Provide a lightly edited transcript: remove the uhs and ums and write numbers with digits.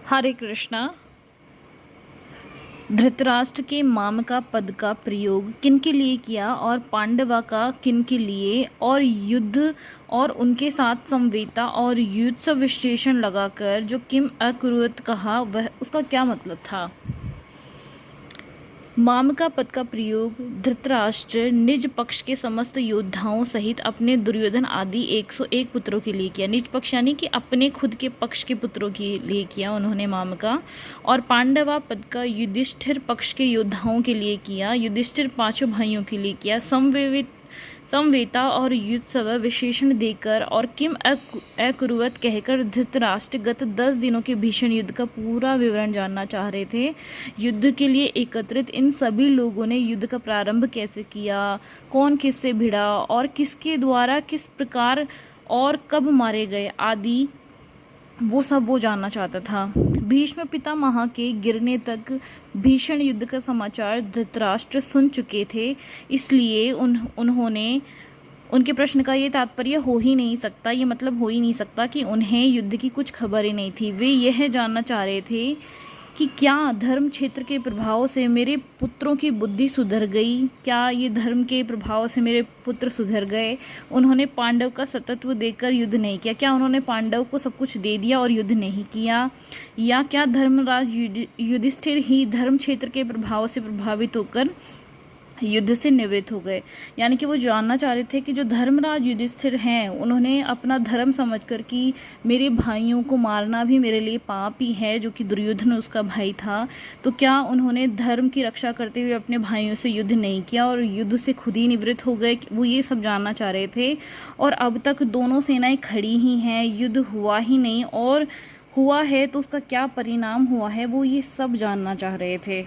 हरे कृष्णा। धृतराष्ट्र के मामका पद का प्रयोग किन के लिए किया और पांडवा का किन के लिए, और युद्ध और उनके साथ समवेता और युद्ध विशेषण लगाकर जो किम अकुरुत कहा, वह उसका क्या मतलब था। मामका पद का प्रयोग धृतराष्ट्र निज पक्ष के समस्त योद्धाओं सहित अपने दुर्योधन आदि 101 पुत्रों के लिए किया। निज पक्ष यानी कि अपने खुद के पक्ष के पुत्रों के लिए किया उन्होंने मामका। और पांडवा पद का युधिष्ठिर पक्ष के योद्धाओं के लिए किया, युधिष्ठिर पांचों भाइयों के लिए किया। समवेता और युत्सव विशेषण देकर और किम अकुरुवत कहकर धृतराष्ट्र गत 10 दिनों के भीषण युद्ध का पूरा विवरण जानना चाह रहे थे। युद्ध के लिए एकत्रित इन सभी लोगों ने युद्ध का प्रारंभ कैसे किया, कौन किससे भिड़ा और किसके द्वारा किस प्रकार और कब मारे गए आदि वो जानना चाहता था। भीष्म पितामह के गिरने तक भीषण युद्ध का समाचार धृतराष्ट्र सुन चुके थे, इसलिए उन्होंने उनके प्रश्न का ये तात्पर्य हो ही नहीं सकता, ये मतलब हो ही नहीं सकता कि उन्हें युद्ध की कुछ खबर ही नहीं थी। वे यह जानना चाह रहे थे कि क्या धर्म क्षेत्र के प्रभाव से मेरे पुत्रों की बुद्धि सुधर गई, क्या ये धर्म के प्रभाव से मेरे पुत्र सुधर गए। उन्होंने पांडव का सतत्व देकर युद्ध नहीं किया, क्या उन्होंने पांडव को सब कुछ दे दिया और युद्ध नहीं किया, या क्या धर्मराज युधिष्ठिर ही धर्म क्षेत्र के प्रभाव से प्रभावित होकर युद्ध से निवृत्त हो गए। यानी कि वो जानना चाह रहे थे कि जो धर्मराज युधिष्ठिर हैं, उन्होंने अपना धर्म समझकर कि मेरे भाइयों को मारना भी मेरे लिए पाप ही है, जो कि दुर्योधन उसका भाई था, तो क्या उन्होंने धर्म की रक्षा करते हुए अपने भाइयों से युद्ध नहीं किया और युद्ध से खुद ही निवृत्त हो गए। वो ये सब जानना चाह रहे थे। और अब तक दोनों सेनाएं खड़ी ही हैं, युद्ध हुआ ही नहीं, और हुआ है तो उसका क्या परिणाम हुआ है, वो ये सब जानना चाह रहे थे।